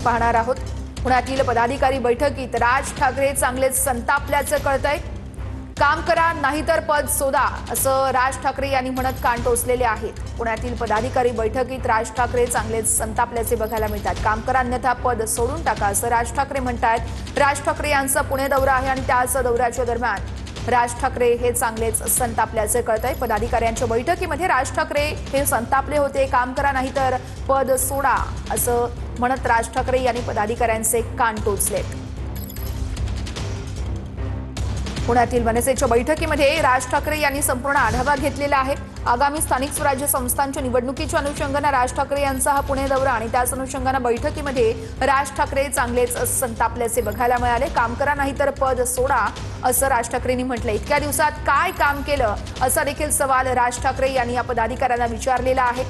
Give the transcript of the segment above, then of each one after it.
पाहणार आहोत। पुण्यातील पदाधिकारी बैठकीत राज ठाकरे चांगलेच संतापल्याचं कळतंय। काम करा नाहीतर पद सोडा असं राज ठाकरे यांनी म्हणत कान टोचलेले आहेत। पुण्यातील पदाधिकारी बैठकीत राज ठाकरे चांगलेच संतापल्याचे बघायला मिळतात। काम करा अन्यथा पद सोडून टाका असं राज ठाकरे म्हणतात। राज ठाकरे यांचा पुणे दौरा आहे आणि त्याच दौऱ्याच्या दरम्यान राज ठाकरे हे चांगलेच संतापल्याचे कळतंय। पदाधिकाऱ्यांच्या बैठकीमध्ये राज ठाकरे हे संतापले होते। काम करा नाहीतर पद सोडा असं म्हणत राज ठाकरे यांनी पदाधिकाऱ्यांचे कान टोचलेत। पुण्यातील मनसेच्या बैठकीमध्ये राज ठाकरे यांनी संपूर्ण आढावा घेतलेला आहे। आगामी स्थानिक स्वराज्य संस्थांच्या निवडणुकीच्या अनुषंगाने राज ठाकरे यांचा हा पुणे दौरा आणि त्याच अनुषंगाने बैठकीमध्ये राज ठाकरे चांगलेच संतापल्याचे बघायला मिळाले। काम करा नाहीतर पद सोडा असं राज ठाकरेंनी म्हटलं। इतक्या दिवसात काय काम केलं असा देखील सवाल राज ठाकरे यांनी या पदाधिकाऱ्यांना विचारलेला आहे।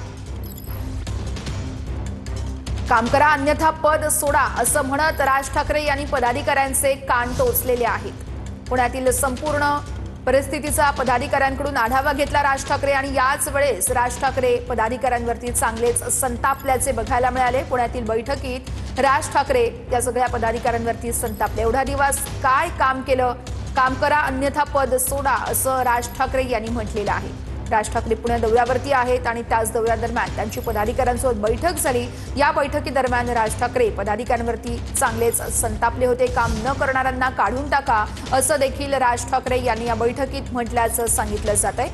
काम करा अन्यथा पद सोडा असं म्हणत राज ठाकरे यांनी पदाधिकाऱ्यांचे कान टोचलेले आहेत। पुण्यातील संपूर्ण परिस्थितीचा पदाधिकाऱ्यांकडून आढावा घेतला राज ठाकरे आणि याच वेळेस राज ठाकरे पदाधिकाऱ्यांवरती चांगलेच संतापल्याचे बघायला मिळाले। पुण्यातील बैठकीत राज ठाकरे या सगळ्या पदाधिकाऱ्यांवरती संतापले। एवढा दिवस काय काम केलं, काम करा अन्यथा पद सोडा असं राज ठाकरे यांनी म्हटलेलं आहे। राज ठाकरे पुणे दौऱ्यावरती आहेत आणि त्याच दौऱ्यादरम्यान त्यांची पदाधिकाऱ्यांसोबत बैठक झाली। या बैठकीदरम्यान राज ठाकरे पदाधिकाऱ्यांवरती चांगलेच संतापले होते। काम न करणाऱ्यांना काढून टाका असं देखील राज ठाकरे यांनी या बैठकीत म्हटल्याचं सांगितलं जातंय।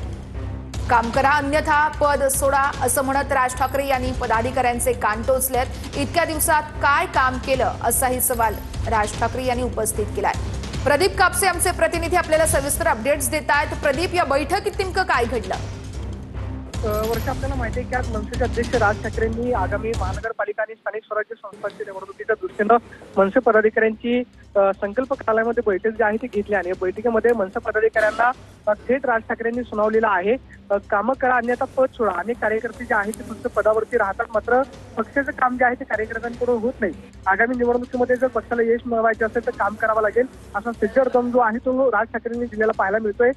काम करा अन्यथा पद सोडा असं म्हणत राज ठाकरे यांनी पदाधिकाऱ्यांचे कान टोचलेत। इतक्या दिवसात काय काम केलं असाही सवाल राज ठाकरे यांनी उपस्थित केलाय। प्रदीप कापसे आमचे प्रतिनिधी आपल्याला सविस्तर अपडेट्स देत आहेत। प्रदीप, या बैठकीत नेमकं काय घडलं? वर्ष आपल्याला माहिती आहे की आज मनसेचे अध्यक्ष राज ठाकरेंनी आगामी महानगरपालिका आणि स्थानिक स्वराज्य संस्थांच्या निवडणुकीच्या दृष्टीनं मनसे पदाधिकाऱ्यांची संकल्प कार्यालयामध्ये बैठक जी आहे ती घेतली आणि या बैठकीमध्ये मनसे पदाधिकाऱ्यांना थेट राज ठाकरेंनी सुनावलेला आहे। कामं करा अन्यथा पद सोडा। अनेक कार्यकर्ते जे आहेत ते फक्त पदावरती राहतात, मात्र पक्षाचं काम जे आहे ते कार्यकर्त्यांकडून होत नाही। आगामी निवडणुकीमध्ये जर पक्षाला यश मिळवायचे असेल तर काम करावं लागेल असा सज्जड दम जो आहे तो राज ठाकरेंनी दिलेला पाहायला मिळतोय।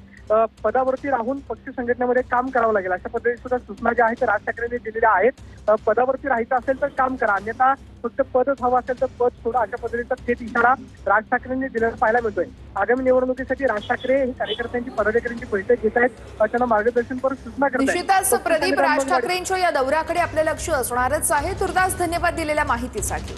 पदावरती राहून पक्ष संघटनेमध्ये काम करावं लागेल अशा पद्धतीने सुद्धा सूचना ज्या आहेत राज ठाकरेंनी दिलेल्या आहेत। पदावरती राहायचं असेल तर काम करा अन्यथा फक्त पदच हवं असेल तर पद सोडा अशा पद्धतीचा थेट इशारा राज ठाकरेंनी दिलेला पाहायला मिळतोय। आगामी निवडणुकीसाठी राज ठाकरे हे कार्यकर्त्यांची पदाधिकाऱ्यांची बैठक घेत आहेत, त्यांना मार्गदर्शनपर सूचना करत आहेत। निश्चितच प्रदीप, राज ठाकरेंच्या या दौऱ्याकडे आपलं लक्ष असणारच आहे। तुर्तास धन्यवाद दिलेल्या माहितीसाठी।